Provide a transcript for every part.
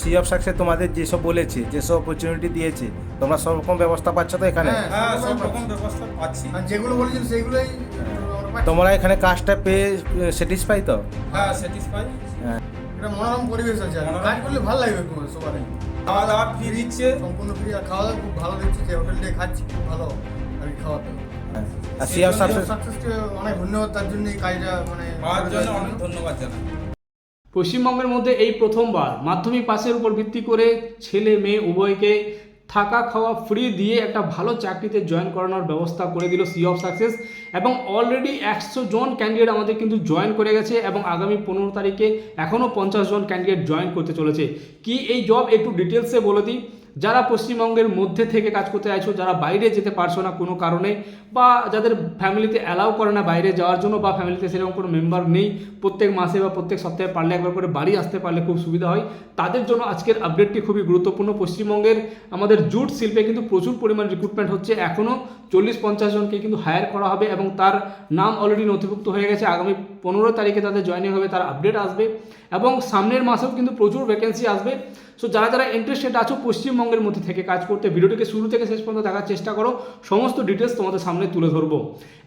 C of success তোমাদের যেসব বলেছে, যেসব অপরচুনিটি দিয়েছে, তোমরা সব রকম ব্যবস্থা পাচ্ছ তো এখানে? হ্যাঁ, সব রকম ব্যবস্থা পাচ্ছি। আর যেগুলো বলেছেন সেগুলোই আমরা পাচ্ছি। তোমরা এখানে কাজটা পেয়ে স্যাটিসফাই তো? হ্যাঁ, স্যাটিসফাই। হ্যাঁ। একটা মনোরম পরিবেশ আছে, আর কাজ করলে ভালো লাগবে সবারই। খাওয়া দাওয়া ফ্রি দিচ্ছে। সম্পূর্ণ ফ্রি, আর খাওয়া দাওয়া খুব ভালো দিচ্ছে, যে হোটেল থেকে খাচ্ছি খুব ভালো আর কি খাওয়াতে। আর সি অফ সাকসেস সাকসেসকে অনেক ধন্যবাদ, তার জন্য এই কাজটা মানে পাওয়ার জন্য অনেক ধন্যবাদ জানাই। পশ্চিমবঙ্গের মধ্যে এই প্রথমবার মাধ্যমিক পাসের উপর ভিত্তি করে ছেলে মেয়ে উভয়কে থাকা খাওয়া ফ্রি দিয়ে একটা ভালো চাকরিতে জয়েন করানোর ব্যবস্থা করে দিল সি অফ সাকসেস। এবং অলরেডি 100 জন ক্যান্ডিডেট আমাদের কিন্তু জয়েন করে গেছে এবং আগামী 15 তারিখে এখনও 50 জন ক্যান্ডিডেট জয়েন করতে চলেছে। কি এই জব একটু ডিটেলসে বলে দিই। যারা পশ্চিমবঙ্গের মধ্যে থেকে কাজ করতে চাইছো, যারা বাইরে যেতে পারছো না কোনো কারণে, বা যাদের ফ্যামিলিতে অ্যালাউ করে না বাইরে যাওয়ার জন্য, বা ফ্যামিলিতে সেরকম কোনো মেম্বার নেই, প্রত্যেক মাসে বা প্রত্যেক সপ্তাহে পারলে একবার করে বাড়ি আসতে পারলে খুব সুবিধা হয়, তাদের জন্য আজকের আপডেটটি খুবই গুরুত্বপূর্ণ। পশ্চিমবঙ্গের আমাদের জুট শিল্পে কিন্তু প্রচুর পরিমাণ রিক্রুটমেন্ট হচ্ছে, এখনও 40-50 জনকে কিন্তু হায়ার করা হবে এবং তার নাম অলরেডি নথিভুক্ত হয়ে গেছে। আগামী 15 তারিখে তাদের জয়েনিং হবে, তার আপডেট আসবে এবং সামনের মাসেও কিন্তু প্রচুর ভ্যাকেন্সি আসবে। সো যারা যারা ইন্টারেস্টেড আছো পশ্চিমবঙ্গের মধ্যে থেকে কাজ করতে, ভিডিওটিকে শুরু থেকে শেষ পর্যন্ত দেখার চেষ্টা করো, সমস্ত ডিটেলস তোমাদের সামনে তুলে ধরবো।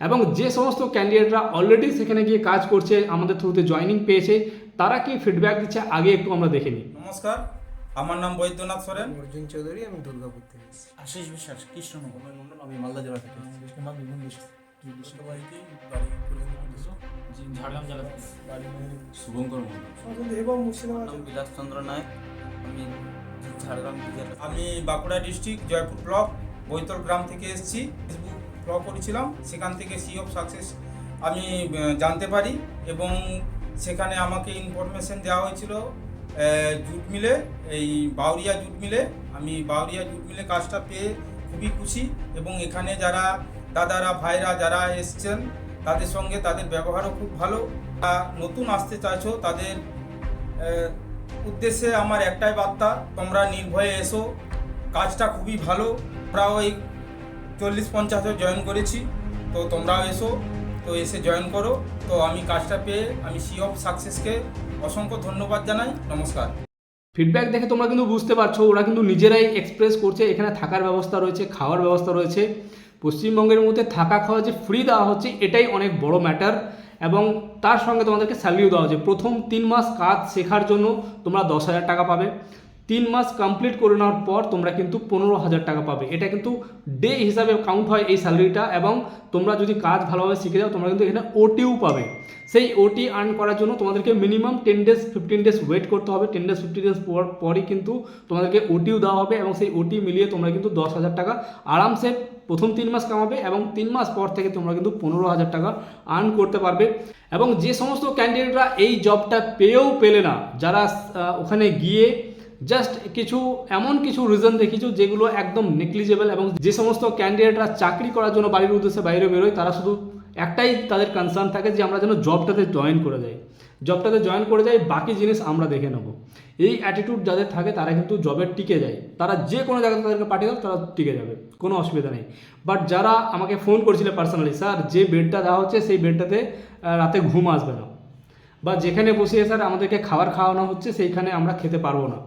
এবং যে সমস্ত ক্যান্ডিডেটরা অলরেডি সেখানে গিয়ে কাজ করছে, আমাদের থ্রুতে জয়েনিং পেয়েছে, তারা কি ফিডব্যাক দিচ্ছে আগে একটু আমরা দেখে নিই। নমস্কার, আমার নাম বৈদ্যনাথ সোরেন। অর্জুন চৌধুরী, আমি দুর্গাপুর থেকে। আশিস বিশ্বাস, কৃষ্ণনগর মন্ডল, আমি মালদা জেলা থেকে ঝাড়গ্রাম জেলা থেকে শুভঙ্কর মন্ডল, নাম বিলাস চন্দ্র নায়ক, আমি ঝাড়গ্রাম জেলা। আমি বাঁকুড়া ডিস্ট্রিক্ট জয়পুর ব্লক বৈতল গ্রাম থেকে এসেছি। ফেসবুক ব্লগ করেছিলাম, সেখান থেকে সি অফ সাকসেস আমি জানতে পারি এবং সেখানে আমাকে ইনফরমেশন দেওয়া হয়েছিল জুট মিলে, এই বাউরিয়া জুট মিলে। আমি বাউরিয়া জুট মিলে কাজটা পেয়ে খুবই খুশি এবং এখানে যারা দাদারা ভাইরা যারা এসছেন তাদের সঙ্গে তাদের ব্যবহারও খুব ভালো। নতুন আসতে চাইছো তাদের উদ্দেশ্যে আমার একটাই বার্তা, তোমরা নির্ভয়ে এসো, কাজটা খুবই ভালো। আমরাও ওই 40-50 জয়েন করেছি, তো তোমরাও এসো, তো এসে জয়েন করো। তো আমি কাজটা পেয়ে আমি সি অফ সাকসেসকে অসংখ্য ধন্যবাদ জানাই। নমস্কার। ফিডব্যাক দেখে তোমরা কিন্তু বুঝতে পারছো ওরা কিন্তু নিজেরাই এক্সপ্রেস করছে, এখানে থাকার ব্যবস্থা রয়েছে, খাওয়ার ব্যবস্থা রয়েছে। পশ্চিমবঙ্গের মধ্যে থাকা খাওয়া যে ফ্রি দেওয়া হচ্ছে এটাই অনেক বড় ম্যাটার। এবং তার সঙ্গে তোমাদেরকে স্যালারিও দেওয়া হচ্ছে। প্রথম 3 মাস কাজ শেখার জন্য তোমরা 10,000 টাকা পাবে। 3 মাস কমপ্লিট করে নেওয়ার পর তোমরা কিন্তু 15,000 টাকা পাবে। এটা কিন্তু ডে হিসাবে কাউন্ট হয় এই স্যালারিটা। এবং তোমরা যদি কাজ ভালোভাবে শিখে যাও তোমরা কিন্তু এখানে ওটিও পাবে। সেই ওটি আর্ন করার জন্য তোমাদেরকে মিনিমাম 10 ডেজ 15 ডেজ ওয়েট করতে হবে। 10 ডেজ 15 ডেজ পরই কিন্তু তোমাদেরকে ওটিও দেওয়া হবে এবং সেই ওটি মিলিয়ে তোমরা কিন্তু 10,000 টাকা আরামসে প্রথম 3 মাস কামাবে এবং 3 মাস পর থেকে তোমরা কিন্তু 15,000 টাকা আর্ন করতে পারবে। এবং যে সমস্ত ক্যান্ডিডেটরা এই জবটা পেলে না, যারা ওখানে গিয়ে জাস্ট এমন কিছু রিজন দেখিয়েছো যেগুলো একদম নেগলিজেবল, এবং যে সমস্ত ক্যান্ডিডেটরা চাকরি করার জন্য বাড়ির উদ্দেশ্যে বাইরে বেরোয়, তারা শুধু একটাই তাদের কনসার্ন থাকে যে আমরা যেন জবটাতে জয়েন করে যাই, বাকি জিনিস আমরা দেখে নেব। এই অ্যাটিটিউড যাদের থাকে তারা কিন্তু জবে টিকে যায়, তারা যে কোনো জায়গায় তাদেরকে পাঠিয়ে দাও তারা টিকে যাবে, কোনো অসুবিধা নেই। বাট যারা আমাকে ফোন করেছিল পার্সোনালি, স্যার যে বেডটা দেওয়া হচ্ছে সেই বেডটাতে রাতে ঘুম আসবে না, বা যেখানে বসিয়ে স্যার আমাদেরকে খাবার খাওয়ানো হচ্ছে সেইখানে আমরা খেতে পারবো না,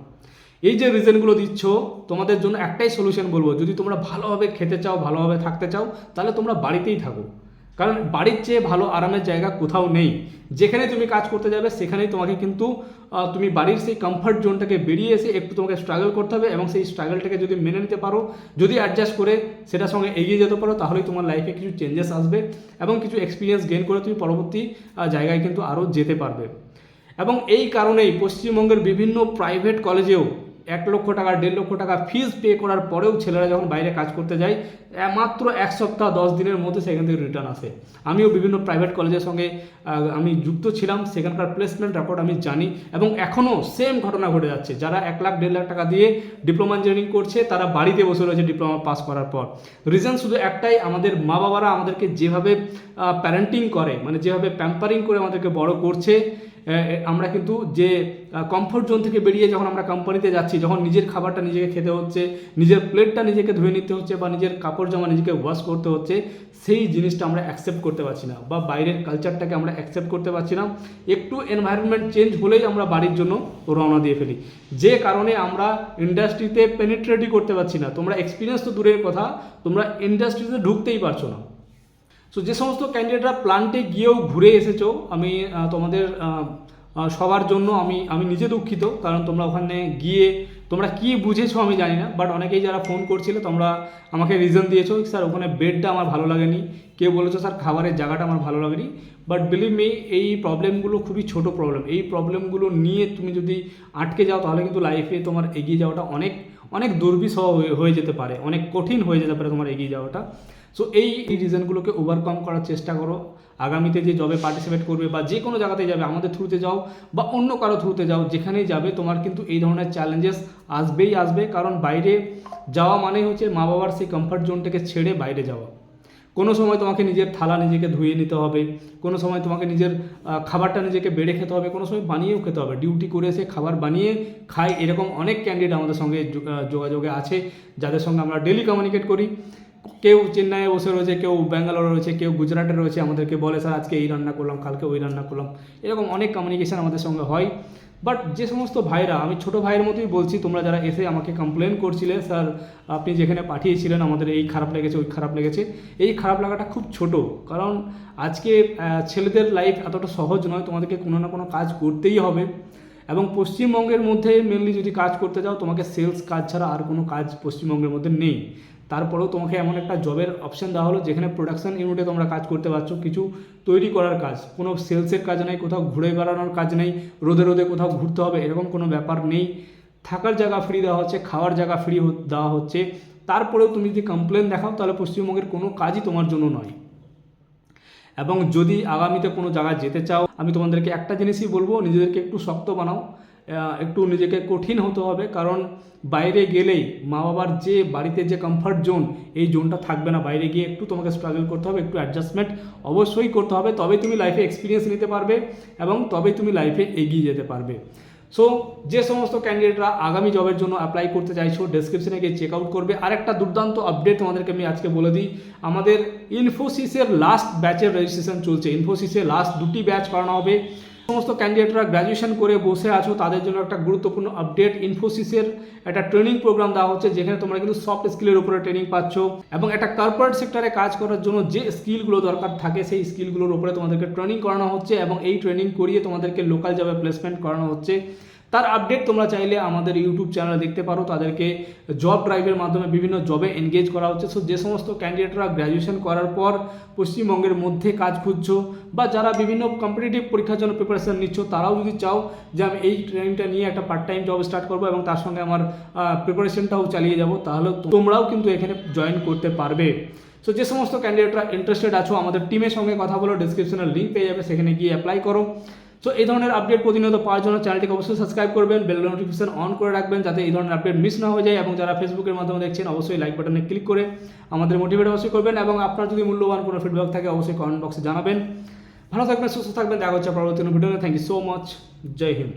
এই যে রিজনগুলো দিচ্ছ, তোমাদের জন্য একটাই সলিউশন বলবো, যদি তোমরা ভালোভাবে খেতে চাও, ভালোভাবে থাকতে চাও, তাহলে তোমরা বাড়িতেই থাকো। কারণ বাড়ির চেয়ে ভালো আরামের জায়গা কোথাও নেই। যেখানে তুমি কাজ করতে যাবে সেখানেই তোমাকে কিন্তু তুমি বাড়ির সেই কমফর্ট জোনটাকে বেরিয়ে এসে একটু তোমাকে স্ট্রাগল করতে হবে, এবং সেই স্ট্রাগলটাকে যদি মেনে নিতে পারো, যদি অ্যাডজাস্ট করে সেটার সঙ্গে এগিয়ে যেতে পারো, তাহলেই তোমার লাইফে কিছু চেঞ্জেস আসবে এবং কিছু এক্সপিরিয়েন্স গেইন করে তুমি পরবর্তী জায়গায় কিন্তু আরও যেতে পারবে। এবং এই কারণেই পশ্চিমবঙ্গের বিভিন্ন প্রাইভেট কলেজেও 1 লক্ষ টাকা 1.5 লক্ষ টাকা ফিজ পে করার পরেও ছেলেরা যখন বাইরে কাজ করতে যায় মাত্র 1 সপ্তাহ 10 দিনের মধ্যে সেখান থেকে রিটার্ন আসে। আমিও বিভিন্ন প্রাইভেট কলেজের সঙ্গে আমি যুক্ত ছিলাম, সেখানকার প্লেসমেন্ট রেকর্ড আমি জানি, এবং এখনও সেম ঘটনা ঘটে যাচ্ছে। যারা 1 লাখ 1.5 লাখ টাকা দিয়ে ডিপ্লোমা ইঞ্জিনিয়ারিং করছে তারা বাড়িতে বসে রয়েছে ডিপ্লোমা পাস করার পর। রিজন শুধু একটাই, আমাদের মা বাবারা আমাদেরকে যেভাবে প্যারেন্টিং করে, মানে যেভাবে প্যাম্পারিং করে আমাদেরকে বড় করছে, আমরা কিন্তু যে কমফোর্ট জোন থেকে বেরিয়ে যখন আমরা কোম্পানিতে যাচ্ছি, যখন নিজের খাবারটা নিজেকে খেতে হচ্ছে, নিজের প্লেটটা নিজেকে ধুয়ে নিতে হচ্ছে বা নিজের কাপড় জামা নিজেকে ওয়াশ করতে হচ্ছে, সেই জিনিসটা আমরা অ্যাকসেপ্ট করতে পারছি না বা বাইরের কালচারটাকে আমরা অ্যাকসেপ্ট করতে পারছি না। একটু এনভায়রনমেন্ট চেঞ্জ হলেই আমরা বাড়ির জন্য রওনা দিয়ে ফেলি, যে কারণে আমরা ইন্ডাস্ট্রিতে পেনিট্রেটই করতে পারছি না। তোমরা এক্সপিরিয়েন্স তো দূরের কথা, তোমরা ইন্ডাস্ট্রিতে ঢুকতেই পারছো না। সো যে সমস্ত ক্যান্ডিডেটরা প্লান্টে গিয়েও ঘুরে এসেছো, আমি তোমাদের সবার জন্য আমি নিজে দুঃখিত, কারণ তোমরা ওখানে গিয়ে তোমরা কি বুঝেছো আমি জানি না, বাট অনেকেই যারা ফোন করছিলে তোমরা আমাকে রিজন দিয়েছো, স্যার ওখানে বেডটা আমার ভালো লাগেনি, কেউ বলেছো স্যার খাবারের জায়গাটা আমার ভালো লাগেনি। বাট বিলিভ মি, এই প্রবলেমগুলো খুবই ছোট প্রবলেম। এই প্রবলেমগুলো নিয়ে তুমি যদি আটকে যাও তাহলে কিন্তু লাইফে তোমার এগিয়ে যাওয়াটা অনেক অনেক দুর্বিষহ হয়ে যেতে পারে, অনেক কঠিন হয়ে যেতে পারে তোমার এগিয়ে যাওয়াটা। সো এই রিজনগুলোকে ওভারকাম করার চেষ্টা করো। আগামীতে যে জবে পার্টিসিপেট করবে বা যে কোনো জায়গাতে যাবে, আমাদের থ্রুতে যাও বা অন্য কারো থ্রুতে যাও, যেখানেই যাবে তোমার কিন্তু এই ধরনের চ্যালেঞ্জেস আসবেই আসবে। কারণ বাইরে যাওয়া মানে হচ্ছে মা বাবার সেই কমফর্ট জোনটাকে ছেড়ে বাইরে যাওয়া। কোনো সময় তোমাকে নিজের থালা নিজেকে ধুয়ে নিতে হবে, কোনো সময় তোমাকে নিজের খাবারটা নিজেকে বেড়ে খেতে হবে, কোনো সময় বানিয়েও খেতে হবে। ডিউটি করে এসে খাবার বানিয়ে খাই, এরকম অনেক ক্যান্ডিডেট আমাদের সঙ্গে যোগাযোগে আছে, যাদের সঙ্গে আমরা ডেলি কমিউনিকেট করি। কেউ চেন্নাইয়ে বসে রয়েছে, কেউ ব্যাঙ্গালোরে রয়েছে, কেউ গুজরাটে রয়েছে, আমাদেরকে বলে স্যার আজকে এই রান্না করলাম, কালকে ওই রান্না করলাম। এরকম অনেক কমিউনিকেশান আমাদের সঙ্গে হয়। বাট যে সমস্ত ভাইরা, আমি ছোটো ভাইয়ের মতোই বলছি, তোমরা যারা এসে আমাকে কমপ্লেন করছিলে স্যার আপনি যেখানে পাঠিয়েছিলেন আমাদের এই খারাপ লেগেছে, ওই খারাপ লেগেছে, এই খারাপ লাগাটা খুব ছোট। কারণ আজকে ছেলেদের লাইফ এতটা সহজ নয়, তোমাদেরকে কোনো না কোনো কাজ করতেই হবে। এবং পশ্চিমবঙ্গের মধ্যে মেনলি যদি কাজ করতে যাও, তোমাকে সেলস কাজ ছাড়া আর কোনো কাজ পশ্চিমবঙ্গের মধ্যে নেই। তারপরেও তোমাকে এমন একটা জবের অপশান দেওয়া হলো যেখানে প্রোডাকশন ইউনিটে তোমরা কাজ করতে পারছো, কিছু তৈরি করার কাজ, কোনো সেলসের কাজ নেই, কোথাও ঘুরে বেড়ানোর কাজ নেই, রোদে রোদে কোথাও ঘুরতে হবে এরকম কোনো ব্যাপার নেই। থাকার জায়গা ফ্রি দেওয়া হচ্ছে, খাওয়ার জায়গা ফ্রি দেওয়া হচ্ছে। তারপরেও তুমি যদি কমপ্লেন দেখাও তাহলে পশ্চিমবঙ্গের কোনো কাজই তোমার জন্য নয়। এবং যদি আগামীতে কোনো জায়গায় যেতে চাও, আমি তোমাদেরকে একটা জিনিসই বলবো, নিজেদেরকে একটু শক্ত বানাও, একটু নিজেকে কঠিন হতে হবে। কারণ বাইরে গেলেই মা বাবার যে বাড়িতে যে কমফর্ট জোন, এই জোনটা থাকবে না। বাইরে গিয়ে একটু তোমাকে স্ট্রাগল করতে হবে, একটু অ্যাডজাস্টমেন্ট অবশ্যই করতে হবে, তবেই তুমি লাইফে এক্সপিরিয়েন্স নিতে পারবে এবং তবেই তুমি লাইফে এগিয়ে যেতে পারবে। সো যে সমস্ত ক্যান্ডিডেটরা আগামী জবের জন্য অ্যাপ্লাই করতে চাইছো, ডেসক্রিপশনে গিয়ে চেক আউট করবে। আর একটা দুর্দান্ত আপডেট তোমাদেরকে আমি আজকে বলে দিই, আমাদের ইনফোসিসের লাস্ট ব্যাচের রেজিস্ট্রেশন চলছে। ইনফোসিসে লাস্ট 2টি ব্যাচ করানো হবে। সমস্ত ক্যান্ডিডেটরা গ্র্যাজুয়েশন করে বসে আছো, তাদের জন্য একটা গুরুত্বপূর্ণ আপডেট। ইনফোসিসের একটা ট্রেনিং প্রোগ্রাম দেওয়া হচ্ছে, যেখানে তোমরা কিন্তু সফট স্কিলের উপরে ট্রেনিং পাচ্ছ এবং একটা কর্পোরেট সেক্টরে কাজ করার জন্য যে স্কিলগুলো দরকার থাকে, সেই স্কিলগুলোর উপরে তোমাদেরকে ট্রেনিং করানো হচ্ছে এবং এই ট্রেনিং করিয়ে তোমাদেরকে লোকাল জবে প্লেসমেন্ট করানো হচ্ছে। তার আপডেট তোমরা চাইলে আমাদের ইউটিউব চ্যানেলে দেখতে পারো। তাদেরকে জব ড্রাইভের মাধ্যমে বিভিন্ন জবে এনগেজ করা হচ্ছে। সো যে সমস্ত ক্যান্ডিডেটরা গ্র্যাজুয়েশন করার পর পশ্চিমবঙ্গের মধ্যে কাজ খুঁজছো বা যারা বিভিন্ন কম্পিটিটিভ পরীক্ষার জন্য প্রিপারেশন নিচ্ছ, তারাও যদি চাও যে আমি এই ট্রেনিংটা নিয়ে একটা পার্ট টাইম জব স্টার্ট করবো এবং তার সঙ্গে আমার প্রিপারেশনটাও চালিয়ে যাব, তাহলে তোমরাও কিন্তু এখানে জয়েন করতে পারবে। সো যে সমস্ত ক্যান্ডিডেটরা ইন্টারেস্টেড আছো, আমাদের টিমের সঙ্গে কথা বলো, ডিসক্রিপশনের লিঙ্ক পেয়ে যাবে, সেখানে গিয়ে অ্যাপ্লাই করো। সো এই ধরনের আপডেট প্রতিনিয়ত পাওয়ার জন্য চ্যানেলটিকে অবশ্যই সাবস্ক্রাইব করবেন, বেল নোটিফিকেশন অন করে রাখবেন যাতে এই ধরনের আপডেট মিস না হয়ে যায়। এবং যারা ফেসবুকের মাধ্যমে দেখছেন অবশ্যই লাইক বাটনে ক্লিক করে আমাদের মোটিভেট অবশ্যই করবেন এবং আপনার যদি মূল্যবান কোনো ফিডব্যাক থাকে অবশ্যই কমেন্ট বক্সে জানাবেন। ভালো থাকবেন, সুস্থ থাকবেন, দেখা হচ্ছে পরবর্তী ভিডিওতে। থ্যাংক ইউ সো মাচ, জয় হিন্দ।